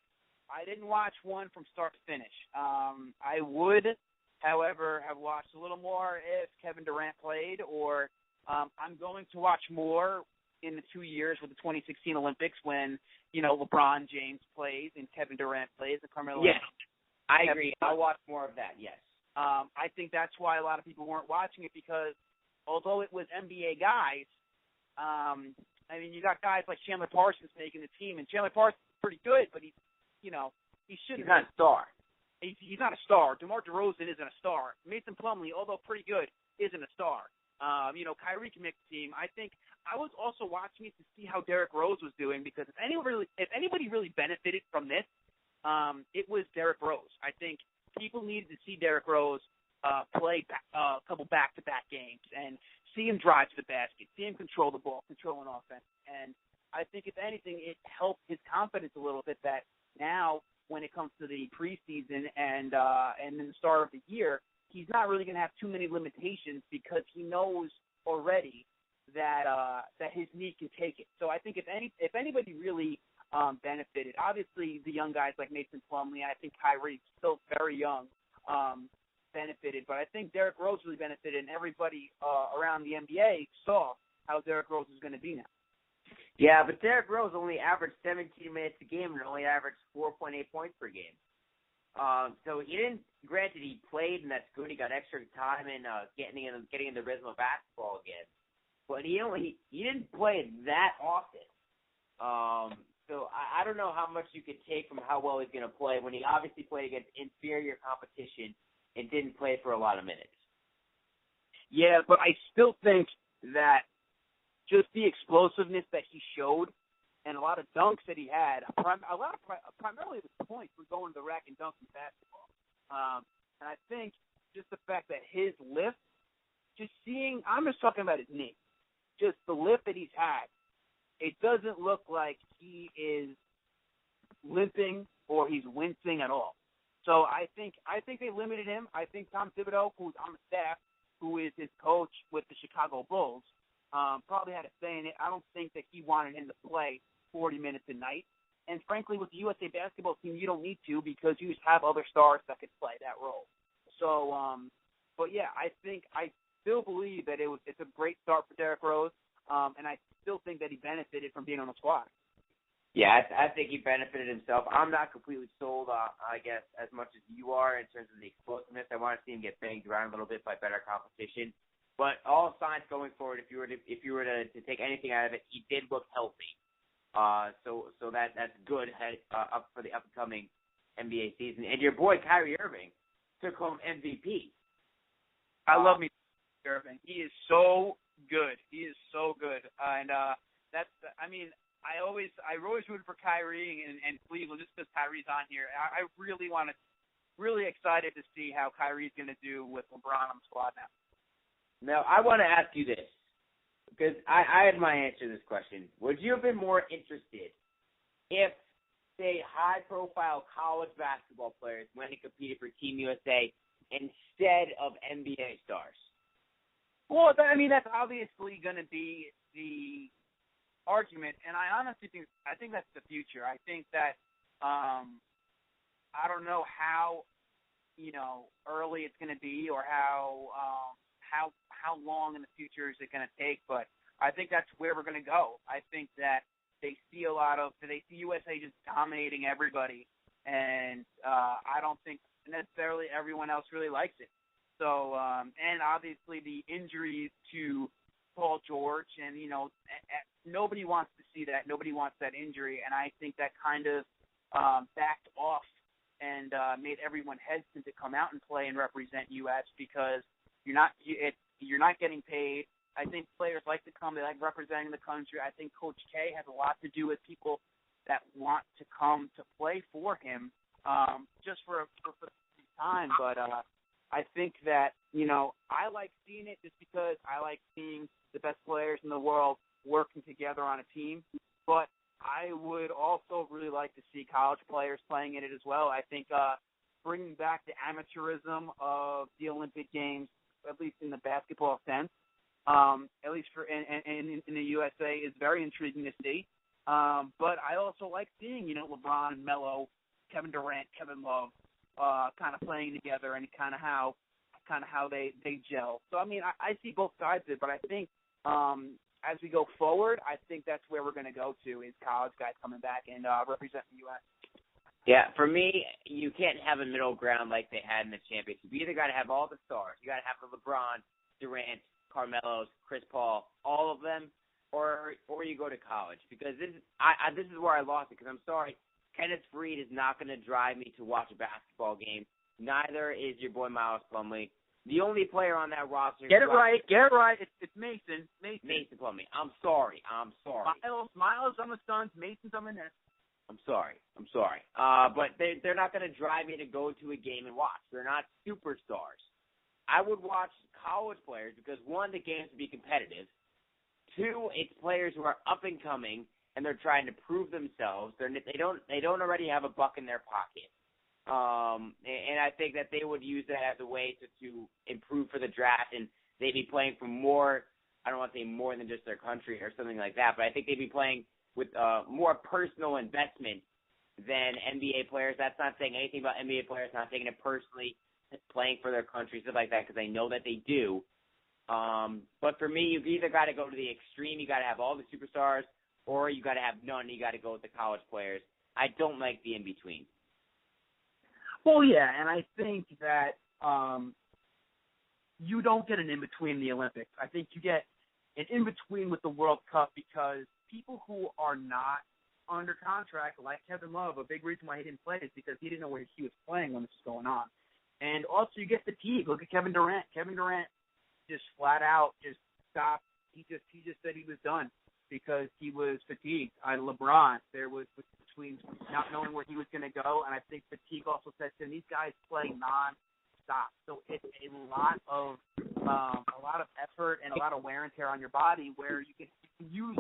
[SPEAKER 2] I didn't watch one from start to finish. I would, however, have watched a little more if Kevin Durant played, or I'm going to watch more in the 2 years with the 2016 Olympics when, you know, LeBron James plays and Kevin Durant plays and Carmelo.
[SPEAKER 1] Yes, I agree. I'll watch more of that, yes.
[SPEAKER 2] I think that's why a lot of people weren't watching it because although it was NBA guys, I mean, you got guys like Chandler Parsons making the team, and Chandler Parsons is pretty good, but he shouldn't.
[SPEAKER 1] He's not a star.
[SPEAKER 2] He's not a star. DeMar DeRozan isn't a star. Mason Plumlee, although pretty good, isn't a star. Kyrie can make the team. I think I was also watching it to see how Derrick Rose was doing because if anybody really benefited from this, it was Derrick Rose. I think people needed to see Derrick Rose play a couple back-to-back games and see him drive to the basket, see him control the ball, control an offense. And I think, if anything, it helped his confidence a little bit that now when it comes to the preseason and then the start of the year, he's not really going to have too many limitations because he knows already that his knee can take it. So I think if anybody really benefited, obviously the young guys like Mason Plumlee, I think Kyrie, still very young, benefited. But I think Derrick Rose really benefited, and everybody around the NBA saw how Derrick Rose is going to be now.
[SPEAKER 1] Yeah, but Derrick Rose only averaged 17 minutes a game and only averaged 4.8 points per game. So he didn't. Granted, he played, and that's good. He got extra time in getting in the rhythm of basketball again. But he didn't play that often. So I don't know how much you could take from how well he's going to play when he obviously played against inferior competition and didn't play for a lot of minutes.
[SPEAKER 2] Yeah, but I still think that just the explosiveness that he showed and a lot of dunks that he had, primarily the points were going to the rack and dunking basketball. And I think just the fact that his lift, I'm just talking about his knee, just the lift that he's had, it doesn't look like he is limping or he's wincing at all. So I think they limited him. I think Tom Thibodeau, who's on the staff, who is his coach with the Chicago Bulls, probably had a say in it. I don't think that he wanted him to play 40 minutes a night. And frankly, with the USA basketball team, you don't need to because you just have other stars that could play that role. So, but yeah, I still believe that it's a great start for Derrick Rose, and I still think that he benefited from being on the squad.
[SPEAKER 1] Yeah, I think he benefited himself. I'm not completely sold, I guess, as much as you are in terms of the explosiveness. I want to see him get banged around a little bit by better competition. But all signs going forward, if you were to take anything out of it, he did look healthy. So that's good up for the upcoming NBA season. And your boy Kyrie Irving took home MVP.
[SPEAKER 2] I love me Kyrie Irving. He is so good. He is so good. And I always root for Kyrie and Cleveland just because Kyrie's on here. I really excited to see how Kyrie's going to do with LeBron on the squad now.
[SPEAKER 1] Now, I want to ask you this, because I had my answer to this question. Would you have been more interested if, say, high-profile college basketball players went and competed for Team USA instead of NBA stars?
[SPEAKER 2] Well, that's obviously going to be the argument, and I honestly think that's the future. I think that I don't know how early it's going to be or how long in the future is it going to take, but I think that's where we're going to go. I think that they see USA just dominating everybody, and I don't think necessarily everyone else really likes it. So, and obviously the injuries to Paul George, and nobody wants to see that. Nobody wants that injury, and I think that kind of backed off and made everyone hesitant to come out and play and represent U.S. because you're not getting paid. I think players like to come. They like representing the country. I think Coach K has a lot to do with people that want to come to play for him just for time. But I think that, I like seeing it just because I like seeing the best players in the world working together on a team. But I would also really like to see college players playing in it as well. I think bringing back the amateurism of the Olympic Games, at least in the basketball sense, at least for in the USA, is very intriguing to see. But I also like seeing, LeBron, Melo, Kevin Durant, Kevin Love, kind of playing together and kind of how they gel. So I see both sides of it, but I think as we go forward, I think that's where we're going to go to is college guys coming back and representing the U.S.
[SPEAKER 1] Yeah, for me, you can't have a middle ground like they had in the championship. You either got to have all the stars. You got to have the LeBron, Durant, Carmelo's, Chris Paul, all of them, or you go to college. Because this is where I lost it. Because I'm sorry, Kenneth Faried is not going to drive me to watch a basketball game. Neither is your boy Miles Plumlee. The only player on that roster.
[SPEAKER 2] Get it right. It's Mason.
[SPEAKER 1] Mason Plumlee. I'm sorry.
[SPEAKER 2] Miles on the Suns. Mason's on the Nets.
[SPEAKER 1] I'm sorry. But they're not going to drive me to go to a game and watch. They're not superstars. I would watch college players because, one, the games would be competitive. Two, it's players who are up and coming and they're trying to prove themselves. They don't already have a buck in their pocket. And I think that they would use that as a way to improve for the draft, and they'd be playing for more I don't want to say more than just their country or something like that, but I think they'd be playing with more personal investment than NBA players. That's not saying anything about NBA players, not taking it personally, playing for their country, stuff like that, because I know that they do. But for me, you've either got to go to the extreme, you got to have all the superstars, or you got to have none, you got to go with the college players. I don't like the in-between.
[SPEAKER 2] Well, yeah, and I think that you don't get an in-between in the Olympics. I think you get an in-between with the World Cup because people who are not under contract, like Kevin Love, a big reason why he didn't play is because he didn't know where he was playing when this was going on. And also you get fatigue. Look at Kevin Durant. Kevin Durant just flat out just stopped. He just said he was done because he was fatigued. LeBron, there was between not knowing where he was going to go, and I think fatigue also sets in. These guys play non-stop, so it's a lot of effort and a lot of wear and tear on your body where you can use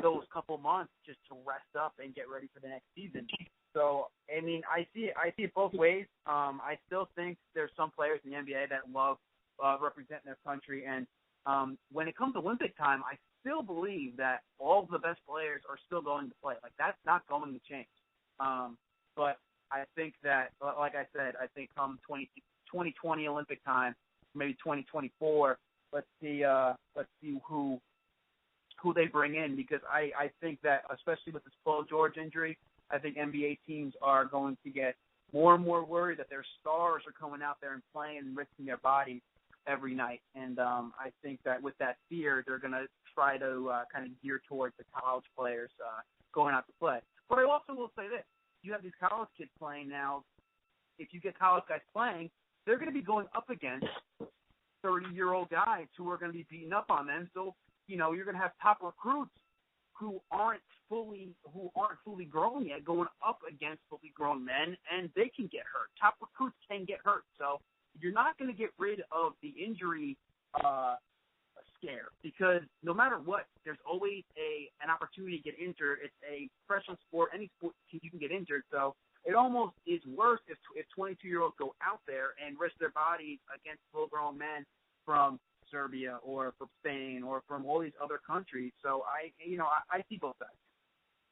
[SPEAKER 2] those couple months just to rest up and get ready for the next season. So, I mean, I see it both ways. I still think there's some players in the NBA that love representing their country, and when it comes to Olympic time, I still believe that all of the best players are still going to play. Like, that's not going to change. But I think that, like I said, I think come 2020 Olympic time, maybe 2024, let's see who they bring in, because I think that, especially with this Paul George injury, I think NBA teams are going to get more and more worried that their stars are coming out there and playing and risking their bodies every night. And I think that with that fear, they're going to try to kind of gear towards the college players going out to play. But I also will say this. You have these college kids playing now. If you get college guys playing, they're going to be going up against 30-year-old guys who are going to be beating up on them. So, you know, you're going to have top recruits who aren't fully grown yet going up against fully grown men, and they can get hurt. Top recruits can get hurt. So you're not going to get rid of the injury scare, because no matter what, there's always an opportunity to get injured. It's a professional sport. Any sport you can get injured. So it almost is worse if 22-year-olds go out there and risk their bodies against full-grown men from Serbia or from Spain or from all these other countries. So I see both sides.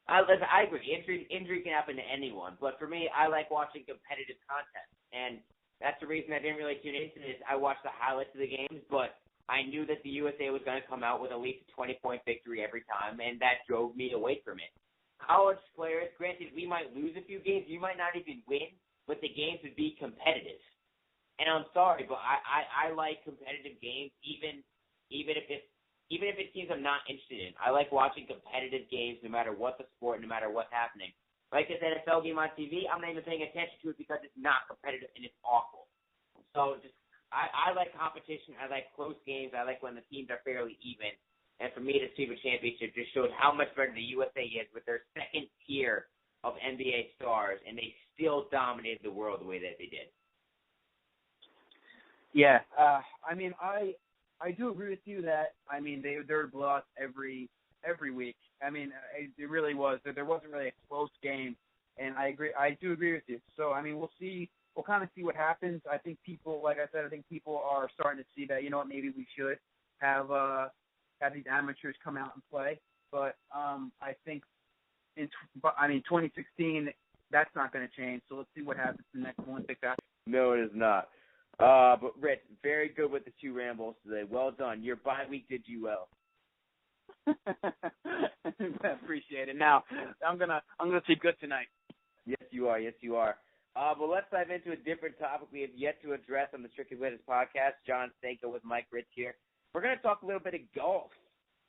[SPEAKER 1] I agree. Injury can happen to anyone, but for me, I like watching competitive content, and that's the reason I didn't really tune into this. I watched the highlights of the games, but I knew that the USA was going to come out with at least a 20-point victory every time, and that drove me away from it. College players, granted, we might lose a few games, you might not even win, but the games would be competitive. And I'm sorry, but I like competitive games, even if it's teams I'm not interested in. I like watching competitive games, no matter what the sport, no matter what's happening. Like this NFL game on TV, I'm not even paying attention to it because it's not competitive and it's awful. So I like competition. I like close games. I like when the teams are fairly even. And for me, the FIBA Championship just showed how much better the USA is with their second tier of NBA stars, and they still dominated the world the way that they did.
[SPEAKER 2] Yeah, I mean, I do agree with you that, I mean, they're blowouts every week. I mean, it really was. There wasn't really a close game, and I do agree with you. So, I mean, we'll kind of see what happens. I think people, like I said, people are starting to see that, you know what, maybe we should have these amateurs come out and play. But I think 2016, that's not going to change. So let's see what happens in the next Olympics.
[SPEAKER 1] No, it is not. But Rich, very good with the 2 rambles today. Well done. Your bye week did you well.
[SPEAKER 2] Appreciate it. Now I'm gonna sleep good tonight.
[SPEAKER 1] Yes, you are. Yes, you are. But let's dive into a different topic we have yet to address on the Strictly Winners podcast. Jon Stanko with Mike Ritz here. We're going to talk a little bit of golf.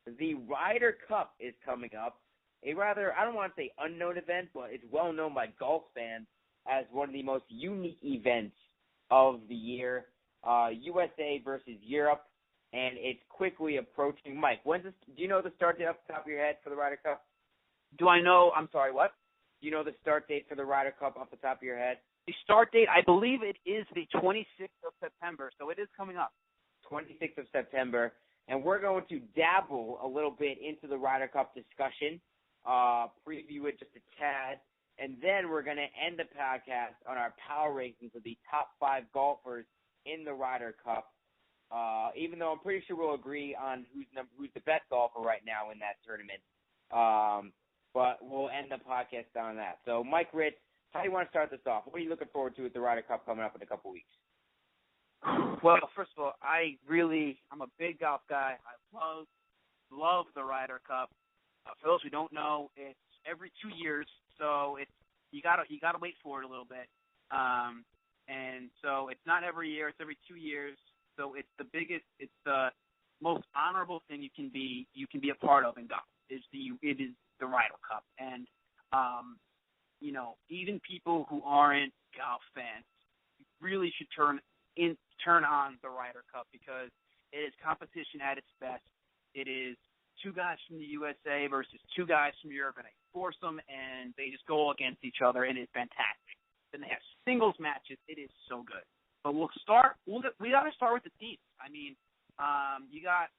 [SPEAKER 1] The Ryder Cup is coming up. A rather, I don't want to say unknown event, but it's well known by golf fans as one of the most unique events of the year. USA versus Europe, and it's quickly approaching. Mike, do you know the start date off the top of your head for the Ryder Cup?
[SPEAKER 2] Do I know? I'm sorry, what?
[SPEAKER 1] Do you know the start date for the Ryder Cup off the top of your head?
[SPEAKER 2] The start date, I believe it is the 26th of September, so it is coming up.
[SPEAKER 1] 26th of September, and we're going to dabble a little bit into the Ryder Cup discussion, preview it just a tad, and then we're going to end the podcast on our power rankings of the top 5 golfers in the Ryder Cup. even though I'm pretty sure we'll agree on who's the best golfer right now in that tournament. But we'll end the podcast on that. So, Mike Ritz, how do you want to start this off? What are you looking forward to with the Ryder Cup coming up in a couple weeks?
[SPEAKER 2] Well, first of all, I'm a big golf guy. I love the Ryder Cup. For those who don't know, it's every 2 years, so you gotta wait for it a little bit. And so it's not every year; it's every 2 years. So it's the most honorable thing you can be a part of in golf. It is the Ryder Cup, and even people who aren't golf fans really should turn on the Ryder Cup because it is competition at its best. It is two guys from the USA versus two guys from Europe in a foursome, and they just go against each other, and it's fantastic. Then they have singles matches. It is so good. But we got to start with the teams. I mean, you got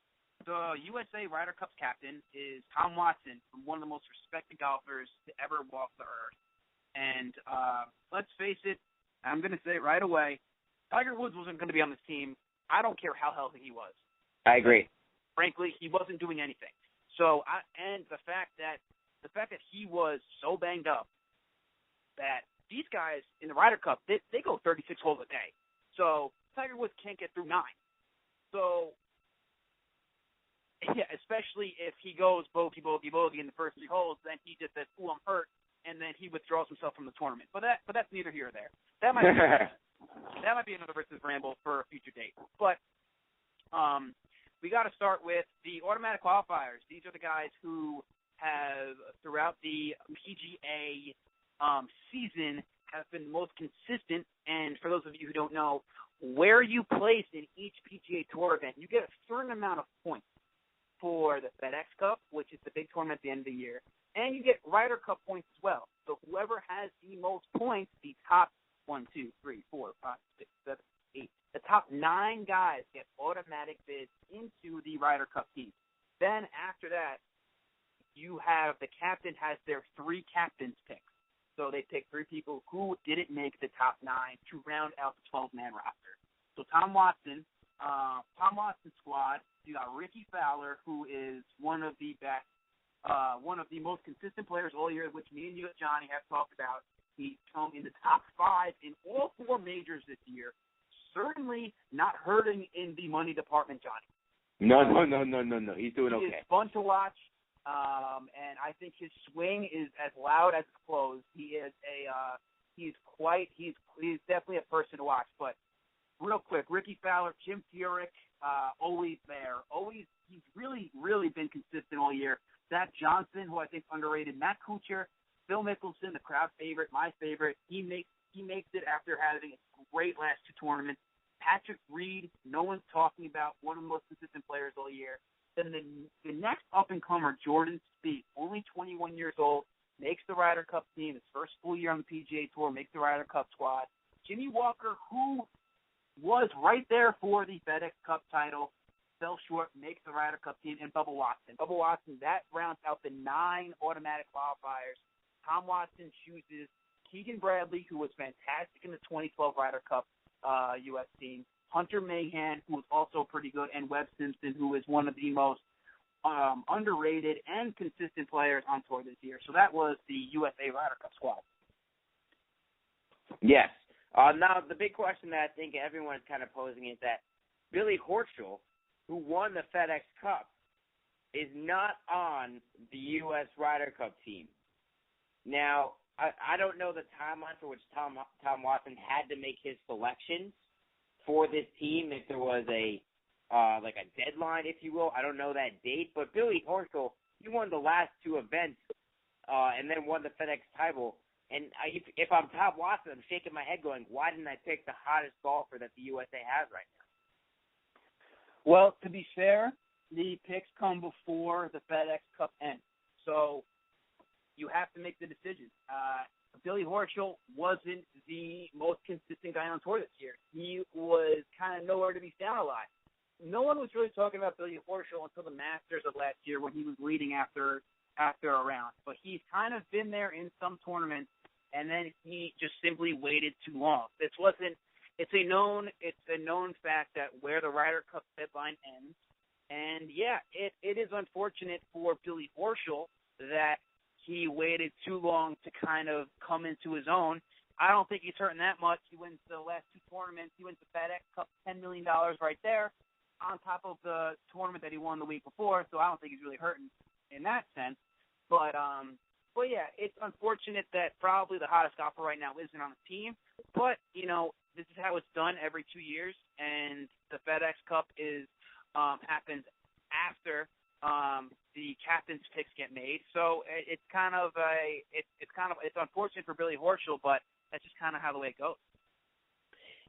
[SPEAKER 2] the USA Ryder Cup's captain is Tom Watson, one of the most respected golfers to ever walk the earth. And let's face it, I'm going to say it right away, Tiger Woods wasn't going to be on this team. I don't care how healthy he was.
[SPEAKER 1] I agree.
[SPEAKER 2] Frankly, he wasn't doing anything. So, and the fact that he was so banged up that these guys in the Ryder Cup, they go 36 holes a day. So Tiger Woods can't get through 9. So, yeah, especially if he goes bogey, bogey, bogey in the first 3 holes, then he just says, "Ooh, I'm hurt," and then he withdraws himself from the tournament. But that's neither here or there. That might be another versus ramble for a future date. But we got to start with the automatic qualifiers. These are the guys who have, throughout the PGA season, have been most consistent. And for those of you who don't know, where you place in each PGA Tour event, you get a certain amount of points for the FedEx Cup, which is the big tournament at the end of the year, and you get Ryder Cup points as well. So whoever has the most points, the top 1, 2, 3, 4, 5, 6, 7, 8, the top 9 guys get automatic bids into the Ryder Cup team. Then after that, you have the captain has their 3 captains picked. So they pick 3 people who didn't make the top 9 to round out the 12-man roster. So Tom Watson's squad, you got Ricky Fowler, who is one of the best, one of the most consistent players all year, which me and you, Johnny, have talked about. He's come in the top 5 in all 4 majors this year. Certainly not hurting in the money department, Johnny.
[SPEAKER 1] No. He's doing okay.
[SPEAKER 2] He's fun to watch. And I think his swing is as loud as it's closed. He's definitely a person to watch. But real quick, Ricky Fowler, Jim Furyk, always there. He's really, really been consistent all year. Zach Johnson, who I think underrated, Matt Kuchar, Phil Mickelson, the crowd favorite, my favorite. He makes it after having a great last 2 tournaments. Patrick Reed, no one's talking about, one of the most consistent players all year. Then the next up-and-comer, Jordan Spieth, only 21 years old, makes the Ryder Cup team, his first full year on the PGA Tour, makes the Ryder Cup squad. Jimmy Walker, who was right there for the FedEx Cup title, fell short, makes the Ryder Cup team, and Bubba Watson. Bubba Watson, that rounds out the 9 automatic qualifiers. Tom Watson chooses Keegan Bradley, who was fantastic in the 2012 Ryder Cup U.S. team, Hunter Mahan, who was also pretty good, and Webb Simpson, who is one of the most underrated and consistent players on tour this year. So that was the USA Ryder Cup squad.
[SPEAKER 1] Yes. Now, the big question that I think everyone is kind of posing is that Billy Horschel, who won the FedEx Cup, is not on the U.S. Ryder Cup team. Now, I don't know the timeline for which Tom Watson had to make his selections for this team, if there was a deadline, if you will. I don't know that date, but Billy Horschel, he won the last 2 events and then won the FedEx title. And if I'm Tom Watson, I'm shaking my head going, why didn't I pick the hottest golfer that the USA has right now?
[SPEAKER 2] Well, to be fair, the picks come before the FedEx Cup ends. So you have to make the decision. Billy Horschel wasn't the most consistent guy on tour this year. He was kind of nowhere to be found alive. No one was really talking about Billy Horschel until the Masters of last year when he was leading after a round. But he's kind of been there in some tournaments, and then he just simply waited too long. This wasn't it's a known fact that where the Ryder Cup deadline ends, and yeah, it is unfortunate for Billy Horschel that he waited too long to kind of come into his own. I don't think he's hurting that much. He wins the last two tournaments. He wins the FedEx Cup, $10 million right there, on top of the tournament that he won the week before. So I don't think he's really hurting in that sense. But yeah, it's unfortunate that probably the hottest golfer right now isn't on the team. But this is how it's done every 2 years, and the FedEx Cup happens after the captain's picks get made. So it's unfortunate for Billy Horschel, but that's just kind of how the way it goes.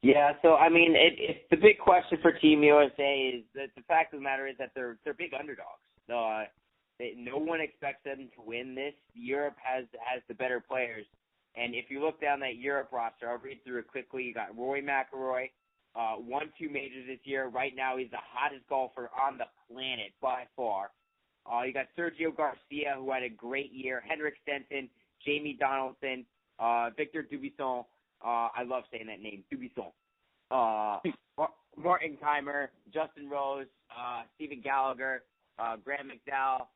[SPEAKER 1] Yeah, so I mean, it's the big question for Team USA is that the fact of the matter is that they're big underdogs. No one expects them to win this. Europe has the better players, and if you look down that Europe roster, I'll read through it quickly. You got Rory McIlroy, won 2 majors this year. Right now, he's the hottest golfer on the planet by far. You got Sergio Garcia, who had a great year. Henrik Stenson, Jamie Donaldson, Victor Dubuisson. I love saying that name, Dubuisson. Martin Keimer, Justin Rose, Stephen Gallagher, Graham McDowell,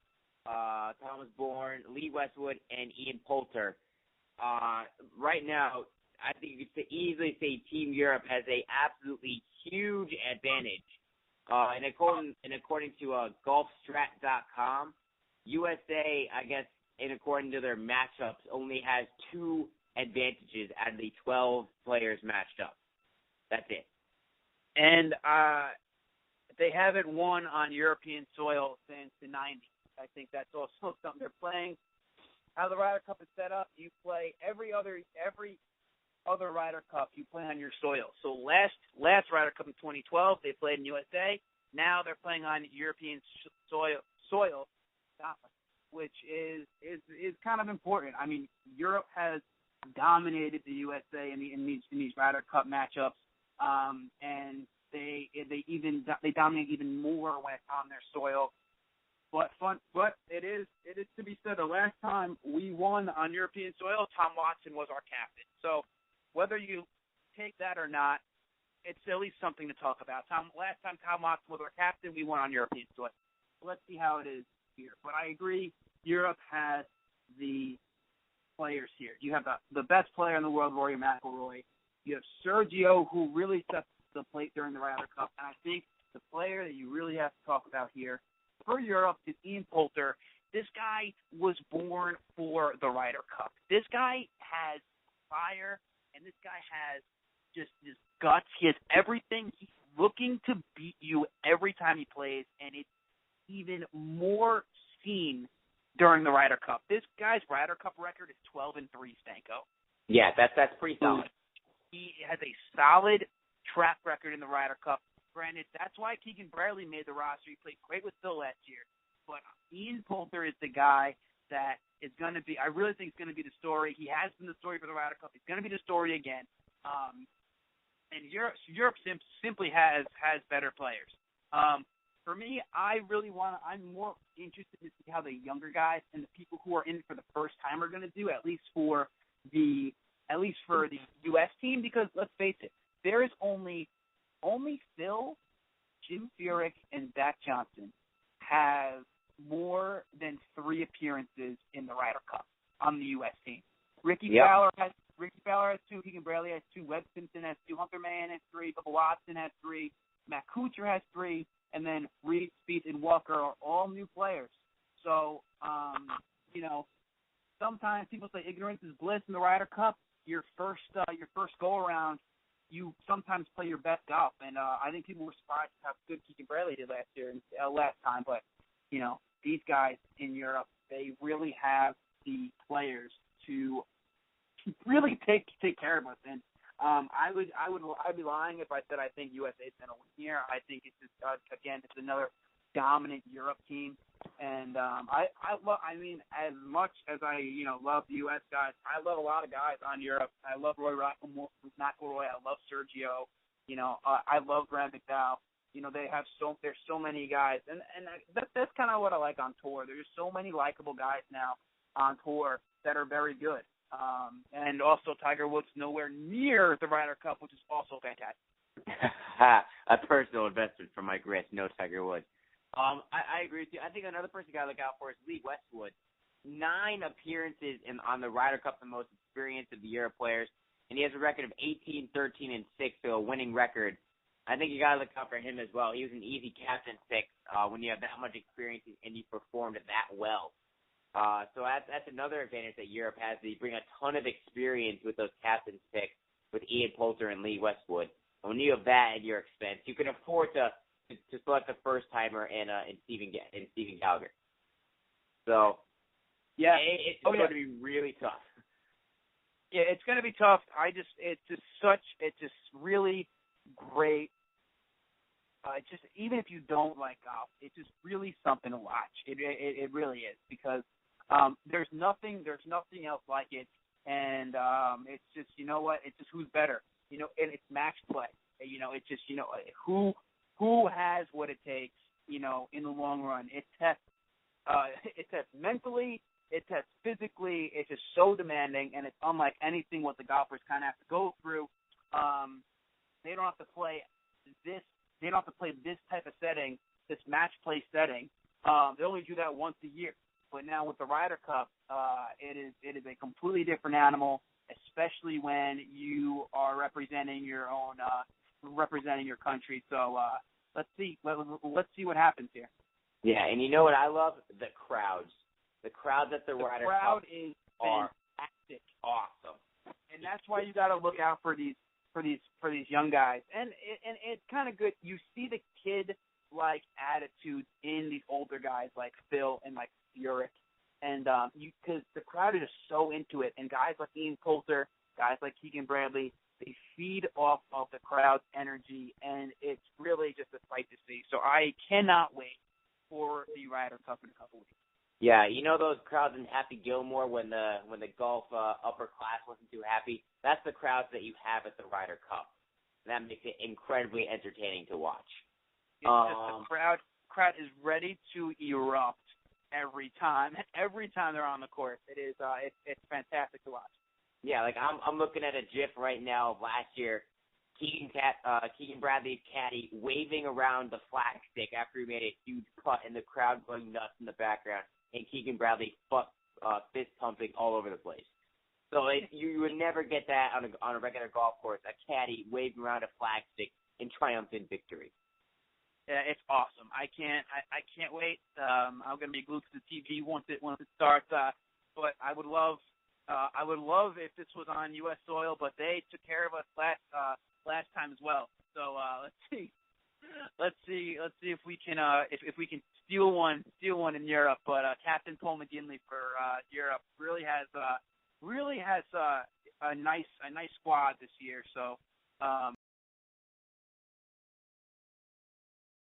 [SPEAKER 1] Thomas Bourne, Lee Westwood, and Ian Poulter. Right now, I think you could easily say Team Europe has a absolutely huge advantage. And according to golfstrat.com, USA, I guess, and according to their matchups, only has 2 advantages out of the 12 players matched up. That's it.
[SPEAKER 2] And they haven't won on European soil since the 90s. I think that's also something they're playing. How the Ryder Cup is set up, you play every other Ryder Cup you play on your soil. So last Ryder Cup in 2012, they played in USA. Now they're playing on European soil, which is kind of important. I mean, Europe has dominated the USA in these Ryder Cup matchups, and they dominate even more when it's on their soil. But it is to be said, the last time we won on European soil, Tom Watson was our captain. So whether you take that or not, it's at least something to talk about. Last time Tom Watson was our captain, we won on European soil. So let's see how it is here. But I agree, Europe has the players here. You have the best player in the world, Rory McIlroy. You have Sergio, who really sets the plate during the Ryder Cup. And I think the player that you really have to talk about here for Europe is Ian Poulter. This guy was born for the Ryder Cup. This guy has fire, and this guy has just his guts. He has everything. He's looking to beat you every time he plays, and it's even more seen during the Ryder Cup. This guy's Ryder Cup record is 12-3, Stanko.
[SPEAKER 1] Yeah, that's pretty solid.
[SPEAKER 2] He has a solid track record in the Ryder Cup. Granted, that's why Keegan Bradley made the roster. He played great with Phil last year. But Ian Poulter is the guy that is going to be – I really think is going to be the story. He has been the story for the Ryder Cup. He's going to be the story again. And Europe simply has better players. For me, I'm more interested to see how the younger guys and the people who are in for the first time are going to do, at least for the U.S. team, because let's face it, there is only Phil, Jim Furyk, and Zach Johnson have more than 3 appearances in the Ryder Cup on the U.S. team. Ricky Fowler has 2, Keegan Bradley has 2, Webb Simpson has 2, Hunter Mann has 3, Bubba Watson has 3, Matt Kuchar has 3, and then Reed, Spieth, and Walker are all new players. So, sometimes people say ignorance is bliss in the Ryder Cup. Your first go around, you sometimes play your best golf, and I think people were surprised how good Keegan Bradley did last time. But these guys in Europe, they really have the players to really take care of us. And I'd be lying if I said I think USA is going to win here. I think it's another dominant Europe team. And as much as I love the U.S. guys, I love a lot of guys on Europe. I love Rory McIlroy. I love Sergio. I love Graham McDowell. There's so many guys, and that's kind of what I like on tour. There's so many likable guys now on tour that are very good. And also Tiger Woods nowhere near the Ryder Cup, which is also fantastic.
[SPEAKER 1] A personal investment from Mike Riss, no Tiger Woods. I agree with you. I think another person you got to look out for is Lee Westwood. 9 appearances on the Ryder Cup, the most experienced of the Europe players, and he has a record of 18, 13, and 6, so a winning record. I think you got to look out for him as well. He was an easy captain pick when you have that much experience and you performed that well. So that's another advantage that Europe has. They bring a ton of experience with those captain's picks with Ian Poulter and Lee Westwood. And when you have that at your expense, you can afford to select a first timer in Stephen Gallagher. So
[SPEAKER 2] yeah,
[SPEAKER 1] it's going to be really tough.
[SPEAKER 2] Yeah, it's going to be tough. It's just really great. Even if you don't like golf, it's just really something to watch. It really is, because there's nothing else like it, and it's just, you know what, it's just who's better, and it's match play. It's just, who has what it takes, in the long run. It tests mentally, it tests physically. It's just so demanding, and it's unlike anything what the golfers kind of have to go through. They don't have to play this. They don't have to play this type of setting, this match play setting. They only do that once a year. But now with the Ryder Cup, it is a completely different animal, especially when you are representing your own, representing your country. So let's see what happens here.
[SPEAKER 1] Yeah, and you know what I love? The crowds. The crowds at the Ryder Cup
[SPEAKER 2] crowd is fantastic,
[SPEAKER 1] awesome,
[SPEAKER 2] and that's why you got to look out for these young guys. And it's kind of good. You see the kid-like attitudes in these older guys like Phil and like Furyk, and because the crowd is just so into it. And guys like Ian Poulter, guys like Keegan Bradley, they feed off of the crowd's energy, and it's really just a sight to see. So I cannot wait for the Ryder Cup in a couple weeks.
[SPEAKER 1] Yeah, those crowds in Happy Gilmore when the golf upper class wasn't too happy. That's the crowds that you have at the Ryder Cup. That makes it incredibly entertaining to watch.
[SPEAKER 2] It's just the crowd is ready to erupt every time they're on the course. It is it's fantastic to watch.
[SPEAKER 1] Yeah, like I'm looking at a GIF right now of last year. Keegan Bradley's caddy waving around the flag stick after he made a huge putt, and the crowd going nuts in the background, and Keegan Bradley fist pumping all over the place. So you would never get that on a regular golf course, a caddy waving around a flag stick in triumphant victory.
[SPEAKER 2] Yeah, it's awesome. I can't wait. I'm gonna be glued to the TV once it starts. But I would love if this was on U.S. soil, but they took care of us last time as well. So let's see if we can if we can steal one in Europe. But Captain Paul McGinley for Europe really has a nice squad this year. So